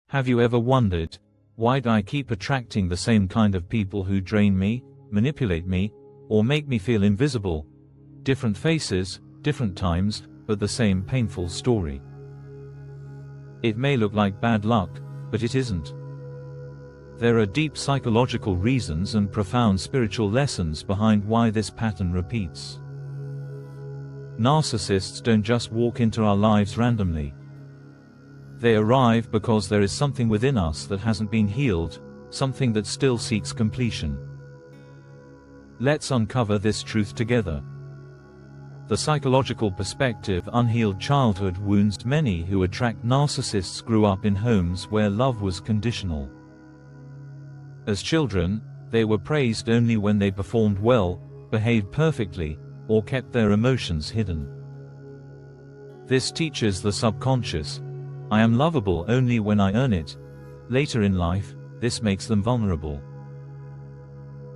Have you ever wondered, why do I keep attracting the same kind of people who drain me, manipulate me, or make me feel invisible? Different faces, different times, but the same painful story. It may look like bad luck, but it isn't. There are deep psychological reasons and profound spiritual lessons behind why this pattern repeats. Narcissists don't just walk into our lives randomly. They arrive because there is something within us that hasn't been healed, something that still seeks completion. Let's uncover this truth together. The psychological perspective: unhealed childhood wounds. Many who attract narcissists grew up in homes where love was conditional. As children, they were praised only when they performed well, behaved perfectly, or kept their emotions hidden. This teaches the subconscious, I am lovable only when I earn it. Later in life, this makes them vulnerable.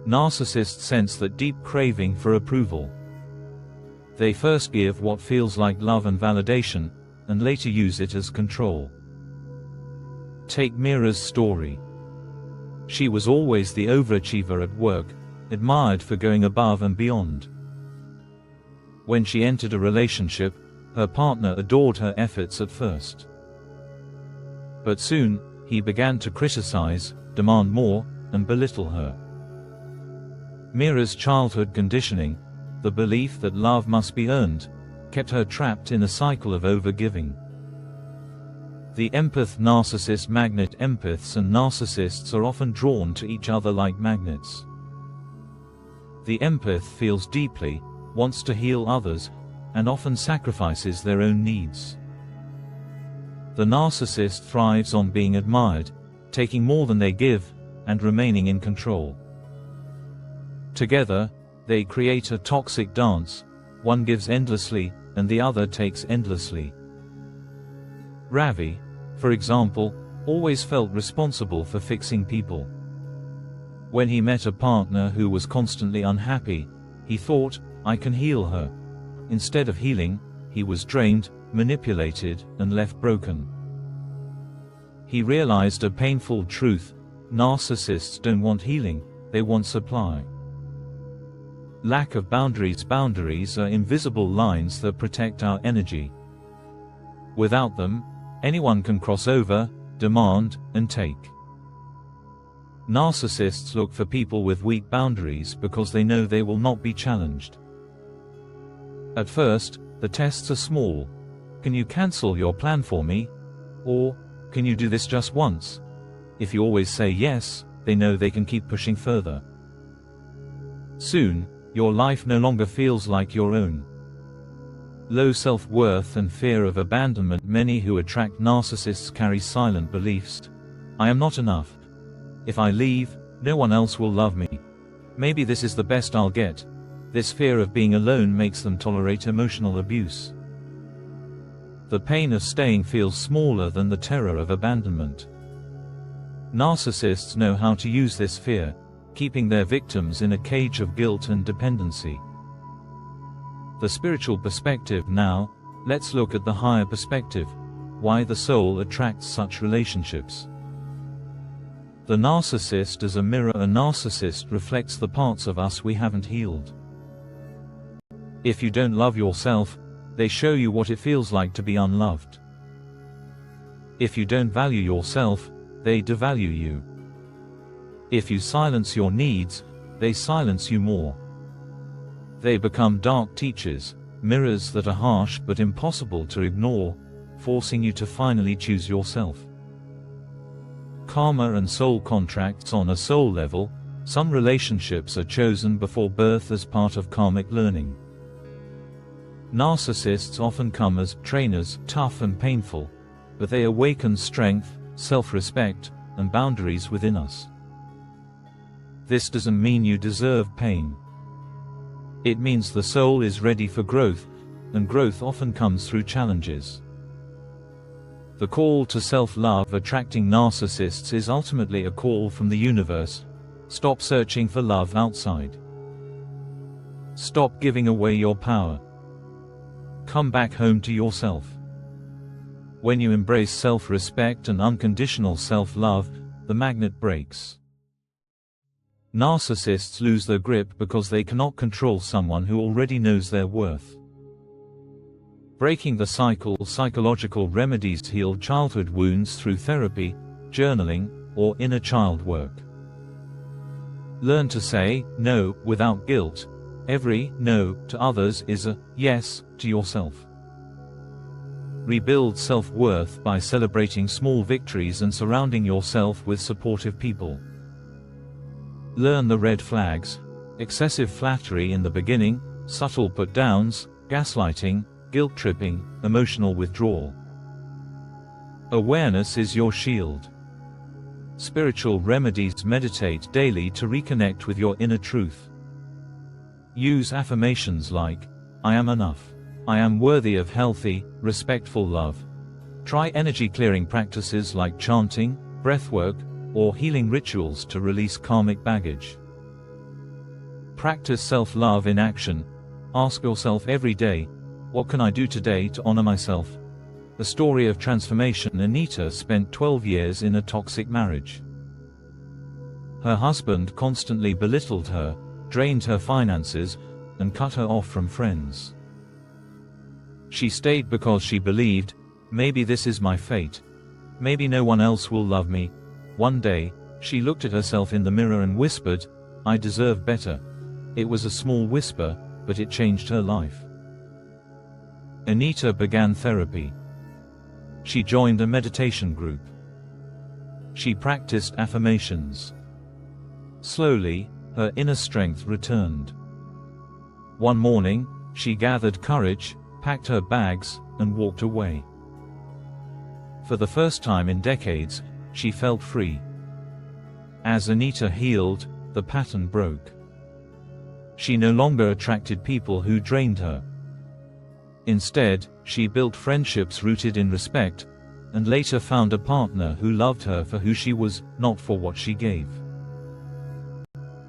Narcissists sense that deep craving for approval. They first give what feels like love and validation, and later use it as control. Take Mira's story. She was always the overachiever at work, admired for going above and beyond. When she entered a relationship, her partner adored her efforts at first. But soon, he began to criticize, demand more, and belittle her. Mira's childhood conditioning, the belief that love must be earned, kept her trapped in a cycle of overgiving. The empath narcissist magnet. Empaths and narcissists are often drawn to each other like magnets. The empath feels deeply, wants to heal others, and often sacrifices their own needs. The narcissist thrives on being admired, taking more than they give, and remaining in control. Together, they create a toxic dance: one gives endlessly, and the other takes endlessly. Ravi, for example, always felt responsible for fixing people. When he met a partner who was constantly unhappy, he thought, I can heal her. Instead of healing, he was drained, manipulated, and left broken. He realized a painful truth: narcissists don't want healing, they want supply. Lack of boundaries. Boundaries are invisible lines that protect our energy. Without them, anyone can cross over, demand, and take. Narcissists look for people with weak boundaries because they know they will not be challenged. At first, the tests are small. Can you cancel your plan for me? Or, can you do this just once? If you always say yes, they know they can keep pushing further. Soon, your life no longer feels like your own. Low self-worth and fear of abandonment. Many who attract narcissists carry silent beliefs. I am not enough. If I leave, no one else will love me. Maybe this is the best I'll get. This fear of being alone makes them tolerate emotional abuse. The pain of staying feels smaller than the terror of abandonment. Narcissists know how to use this fear, keeping their victims in a cage of guilt and dependency. The spiritual perspective. Now, let's look at the higher perspective: why the soul attracts such relationships. The narcissist is a mirror. A narcissist reflects the parts of us we haven't healed. If you don't love yourself, they show you what it feels like to be unloved. If you don't value yourself, they devalue you. If you silence your needs, they silence you more. They become dark teachers, mirrors that are harsh but impossible to ignore, forcing you to finally choose yourself. Karma and soul contracts. On a soul level, some relationships are chosen before birth as part of karmic learning. Narcissists often come as trainers, tough and painful, but they awaken strength, self-respect, and boundaries within us. This doesn't mean you deserve pain. It means the soul is ready for growth, and growth often comes through challenges. The call to self-love. Attracting narcissists is ultimately a call from the universe. Stop searching for love outside. Stop giving away your power. Come back home to yourself. When you embrace self-respect and unconditional self-love, the magnet breaks. Narcissists lose their grip because they cannot control someone who already knows their worth. Breaking the cycle. Psychological remedies heal childhood wounds through therapy, journaling, or inner child work. Learn to say no without guilt. Every no to others is a yes to yourself. Rebuild self-worth by celebrating small victories and surrounding yourself with supportive people. Learn the red flags: excessive flattery in the beginning, subtle put-downs, gaslighting, guilt-tripping, emotional withdrawal. Awareness is your shield. Spiritual remedies. Meditate daily to reconnect with your inner truth. Use affirmations like, "I am enough. I am worthy of healthy, respectful love." Try energy-clearing practices like chanting, breathwork, or healing rituals to release karmic baggage. Practice self-love in action. Ask yourself every day, what can I do today to honor myself? The story of transformation. Anita spent 12 years in a toxic marriage. Her husband constantly belittled her, drained her finances, and cut her off from friends. She stayed because she believed, maybe this is my fate. Maybe no one else will love me. One day, she looked at herself in the mirror and whispered, "I deserve better." It was a small whisper, but it changed her life. Anita began therapy. She joined a meditation group. She practiced affirmations. Slowly, her inner strength returned. One morning, she gathered courage, packed her bags, and walked away. For the first time in decades, she felt free. As Anita healed, the pattern broke. She no longer attracted people who drained her. Instead, she built friendships rooted in respect, and later found a partner who loved her for who she was, not for what she gave.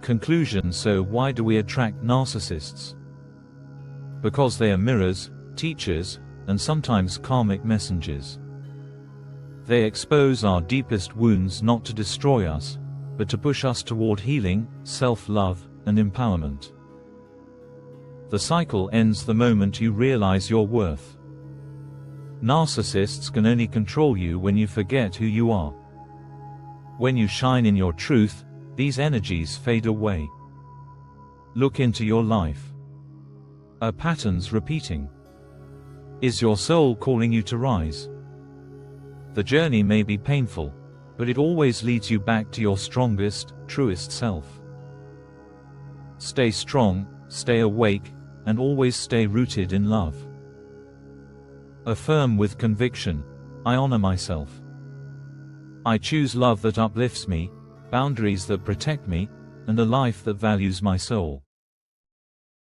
Conclusion. So why do we attract narcissists? Because they are mirrors, teachers, and sometimes karmic messengers. They expose our deepest wounds not to destroy us, but to push us toward healing, self-love, and empowerment. The cycle ends the moment you realize your worth. Narcissists can only control you when you forget who you are. When you shine in your truth, these energies fade away. Look into your life. Are patterns repeating? Is your soul calling you to rise? The journey may be painful, but it always leads you back to your strongest, truest self. Stay strong, stay awake, and always stay rooted in love. Affirm with conviction, I honor myself. I choose love that uplifts me, boundaries that protect me, and a life that values my soul.